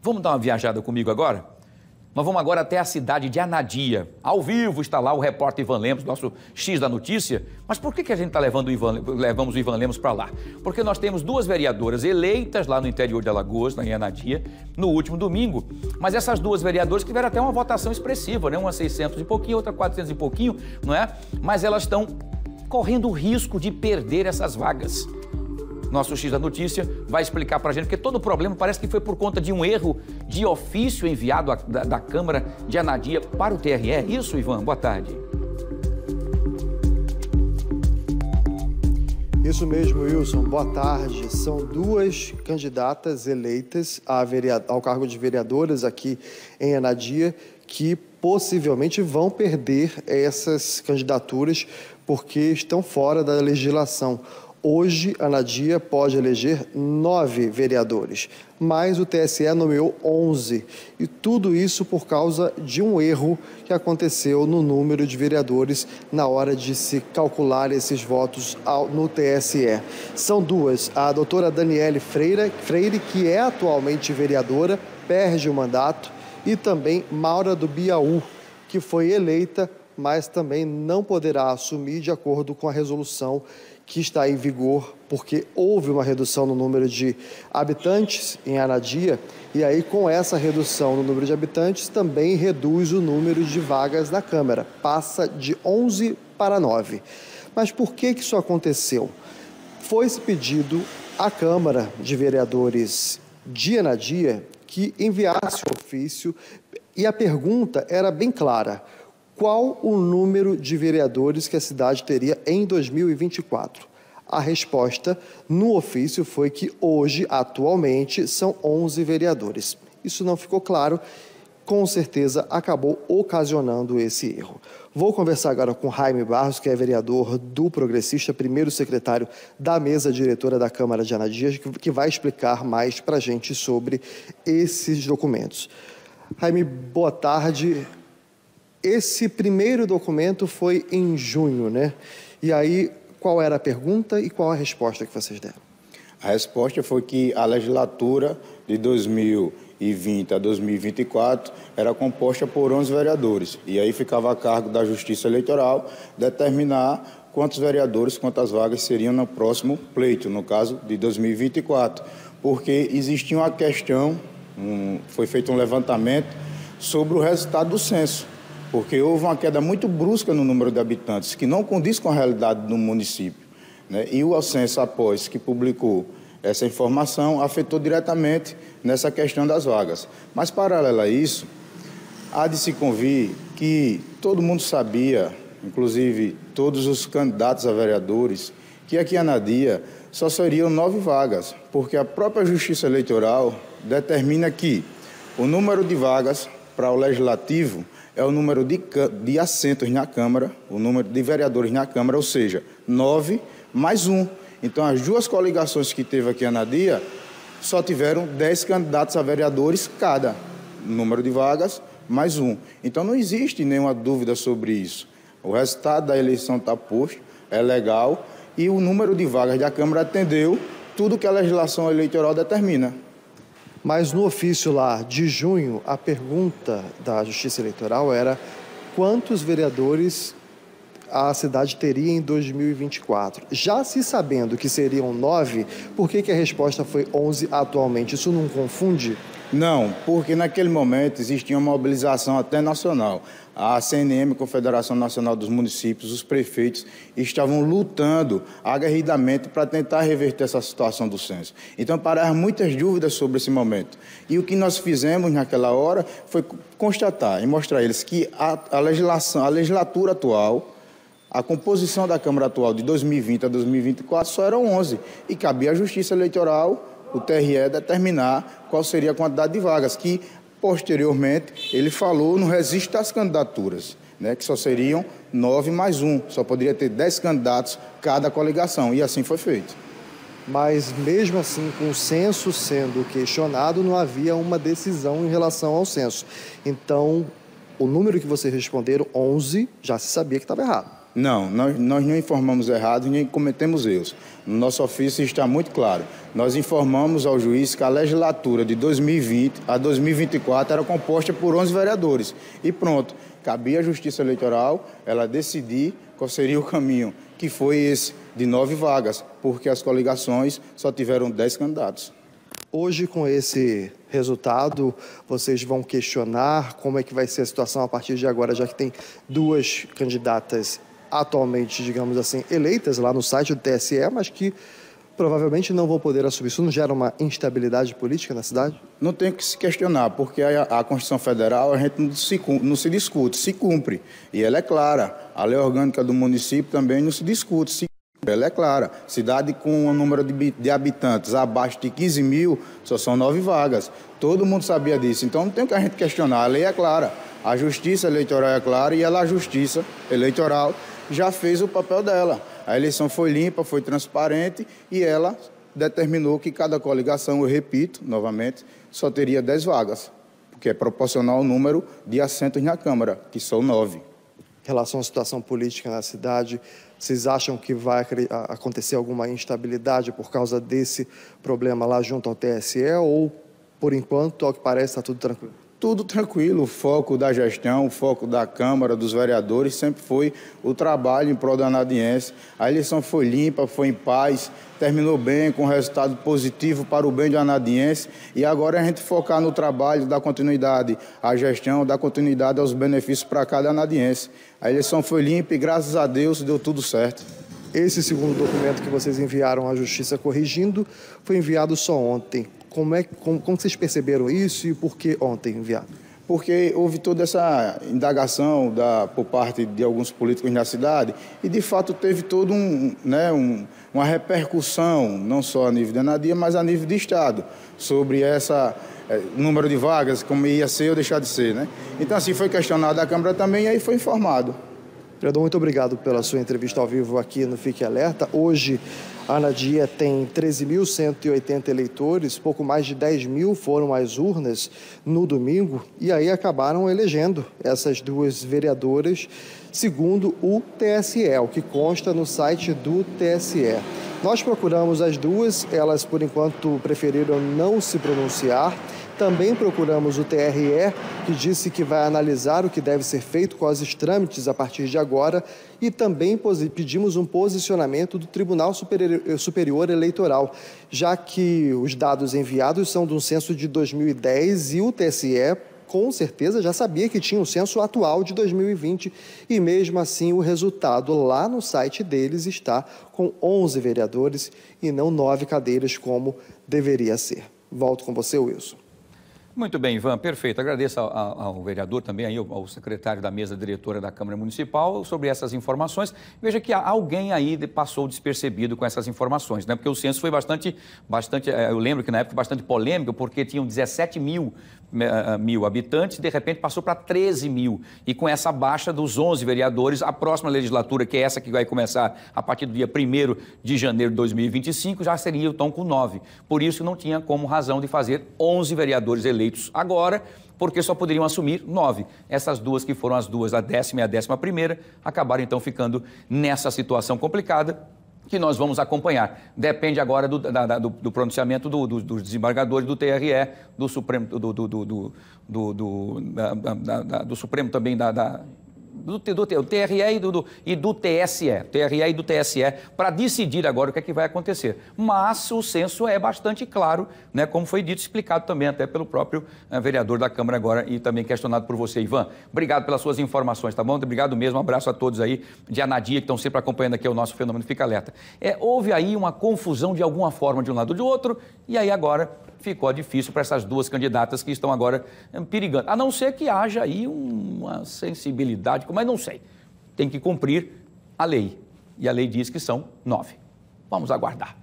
Vamos dar uma viajada comigo agora? Nós vamos agora até a cidade de Anadia. Ao vivo está lá o repórter Ivan Lemos, nosso X da notícia. Mas por que a gente está levamos o Ivan Lemos para lá? Porque nós temos duas vereadoras eleitas lá no interior de Alagoas, em Anadia, no último domingo. Mas essas duas vereadoras tiveram até uma votação expressiva, né? Uma 600 e pouquinho, outra 400 e pouquinho, não é? Mas elas estão correndo o risco de perder essas vagas. Nosso X da Notícia vai explicar para a gente, porque todo o problema parece que foi por conta de um erro de ofício enviado da Câmara de Anadia para o TRE. É isso, Ivan? Boa tarde. Isso mesmo, Wilson. Boa tarde. São duas candidatas eleitas ao cargo de vereadoras aqui em Anadia que possivelmente vão perder essas candidaturas porque estão fora da legislação. Hoje, Anadia pode eleger 9 vereadores, mas o TSE nomeou 11. E tudo isso por causa de um erro que aconteceu no número de vereadores na hora de se calcular esses votos no TSE. São duas. A doutora Daniele Freire, que é atualmente vereadora, perde o mandato, e também Maura do Biaú, que foi eleita, mas também não poderá assumir de acordo com a resolução que está em vigor, porque houve uma redução no número de habitantes em Anadia, e aí com essa redução no número de habitantes também reduz o número de vagas na Câmara, passa de 11 para 9. Mas por que isso aconteceu? Foi-se pedido à Câmara de Vereadores de Anadia que enviasse o ofício, e a pergunta era bem clara: qual o número de vereadores que a cidade teria em 2024? A resposta no ofício foi que hoje, atualmente, são 11 vereadores. Isso não ficou claro, com certeza acabou ocasionando esse erro. Vou conversar agora com Jaime Barros, que é vereador do Progressista, primeiro secretário da mesa diretora da Câmara de Anadia, que vai explicar mais para a gente sobre esses documentos. Jaime, boa tarde. Esse primeiro documento foi em junho, né? E aí, qual era a pergunta e qual a resposta que vocês deram? A resposta foi que a legislatura de 2020 a 2024 era composta por 11 vereadores. E aí ficava a cargo da Justiça Eleitoral determinar quantos vereadores, quantas vagas seriam no próximo pleito, no caso de 2024. Porque existia uma questão, foi feito um levantamento sobre o resultado do censo. Porque houve uma queda muito brusca no número de habitantes, que não condiz com a realidade do município, né? E o censo, após que publicou essa informação, afetou diretamente nessa questão das vagas. Mas, paralelo a isso, há de se convir que todo mundo sabia, inclusive todos os candidatos a vereadores, que aqui em Anadia só seriam 9 vagas, porque a própria Justiça Eleitoral determina que o número de vagas para o Legislativo é o número de assentos na Câmara, o número de vereadores na Câmara, ou seja, 9 mais 1. Então, as duas coligações que teve aqui em Anadia só tiveram 10 candidatos a vereadores cada, número de vagas mais 1. Então, não existe nenhuma dúvida sobre isso. O resultado da eleição está posto, é legal, e o número de vagas da Câmara atendeu tudo que a legislação eleitoral determina. Mas no ofício lá de junho, a pergunta da Justiça Eleitoral era quantos vereadores a cidade teria em 2024. Já se sabendo que seriam 9, por que a resposta foi 11 atualmente? Isso não confunde? Não, porque naquele momento existia uma mobilização até nacional. A CNM, Confederação Nacional dos Municípios, os prefeitos estavam lutando aguerridamente para tentar reverter essa situação do censo. Então, pararam muitas dúvidas sobre esse momento. E o que nós fizemos naquela hora foi constatar e mostrar a eles que a legislatura atual, a composição da Câmara atual de 2020 a 2024 só eram 11. E cabia à Justiça Eleitoral, o TRE, determinar qual seria a quantidade de vagas, que posteriormente ele falou no registro das candidaturas, né, que só seriam 9 mais 1, só poderia ter 10 candidatos cada coligação, e assim foi feito. Mas mesmo assim, com o censo sendo questionado, não havia uma decisão em relação ao censo. Então, o número que vocês responderam, 11, já se sabia que estava errado. Não, nós não informamos errado nem cometemos erros. No nosso ofício está muito claro. nós informamos ao juiz que a legislatura de 2020 a 2024 era composta por 11 vereadores. E pronto, cabia à Justiça Eleitoral ela decidir qual seria o caminho, que foi esse de 9 vagas, porque as coligações só tiveram 10 candidatos. Hoje, com esse resultado, vocês vão questionar como é que vai ser a situação a partir de agora, já que tem 2 candidatas atualmente, digamos assim, eleitas lá no site do TSE, mas que provavelmente não vão poder assumir. Isso não gera uma instabilidade política na cidade? Não tem que se questionar, porque a Constituição Federal a gente não se discute, se cumpre. E ela é clara. A lei orgânica do município também não se discute, se cumpre. Ela é clara. Cidade com um número de habitantes abaixo de 15 mil, só são 9 vagas. Todo mundo sabia disso. Então não tem o que a gente questionar. A lei é clara. A Justiça Eleitoral é clara e a Justiça Eleitoral já fez o papel dela. A eleição foi limpa, foi transparente e ela determinou que cada coligação, eu repito novamente, só teria 10 vagas, porque é proporcional ao número de assentos na Câmara, que são 9. Em relação à situação política na cidade, vocês acham que vai acontecer alguma instabilidade por causa desse problema lá junto ao TSE ou, por enquanto, ao que parece, está tudo tranquilo? Tudo tranquilo, o foco da gestão, o foco da Câmara, dos vereadores, sempre foi o trabalho em prol da anadiense. A eleição foi limpa, foi em paz, terminou bem, com resultado positivo para o bem do anadiense. E agora a gente focar no trabalho, dar continuidade à gestão, dar continuidade aos benefícios para cada anadiense. A eleição foi limpa e, graças a Deus, deu tudo certo. Esse segundo documento que vocês enviaram à Justiça corrigindo foi enviado só ontem. Como vocês perceberam isso e por que ontem enviado? Porque houve toda essa indagação por parte de alguns políticos na cidade e, de fato, teve todo uma repercussão, não só a nível da Anadia, mas a nível de Estado, sobre essa número de vagas, como ia ser ou deixar de ser, né? Então, assim, foi questionado a Câmara também e aí foi informado. Vereador, muito obrigado pela sua entrevista ao vivo aqui no Fique Alerta. Hoje, a Anadia tem 13.180 eleitores, pouco mais de 10 mil foram às urnas no domingo e aí acabaram elegendo essas 2 vereadoras, segundo o TSE, o que consta no site do TSE. Nós procuramos as 2, elas por enquanto preferiram não se pronunciar. Também procuramos o TRE, que disse que vai analisar o que deve ser feito com os trâmites a partir de agora, e também pedimos um posicionamento do Tribunal Superior Eleitoral, já que os dados enviados são de um censo de 2010 e o TSE, com certeza, já sabia que tinha um censo atual de 2020 e, mesmo assim, o resultado lá no site deles está com 11 vereadores e não 9 cadeiras, como deveria ser. Volto com você, Wilson. Muito bem, Ivan, perfeito. Agradeço ao vereador também, aí, ao secretário da mesa diretora da Câmara Municipal sobre essas informações. Veja que alguém aí passou despercebido com essas informações, né? Porque o censo foi bastante, eu lembro que na época bastante polêmico, porque tinham 17 mil habitantes e de repente passou para 13 mil. E com essa baixa dos 11 vereadores, a próxima legislatura, que é essa que vai começar a partir do dia 1º de janeiro de 2025, já seria então com 9. Por isso não tinha como razão de fazer 11 vereadores eleitos agora, porque só poderiam assumir 9. Essas 2 que foram as 2, a 10ª e a 11ª, acabaram então ficando nessa situação complicada que nós vamos acompanhar. Depende agora do pronunciamento dos desembargadores do TRE, do Supremo, do Supremo também do TRE e do TSE, para decidir agora o que é que vai acontecer. Mas o censo é bastante claro, né, como foi dito, explicado também até pelo próprio vereador da Câmara agora e também questionado por você, Ivan. Obrigado pelas suas informações, tá bom? Obrigado mesmo, um abraço a todos aí de Anadia que estão sempre acompanhando aqui o nosso Fenômeno Fica Alerta. Houve aí uma confusão de alguma forma de um lado ou de outro e aí agora ficou difícil para essas 2 candidatas que estão agora perigando. A não ser que haja aí uma sensibilidade, mas não sei. Tem que cumprir a lei. E a lei diz que são 9. Vamos aguardar.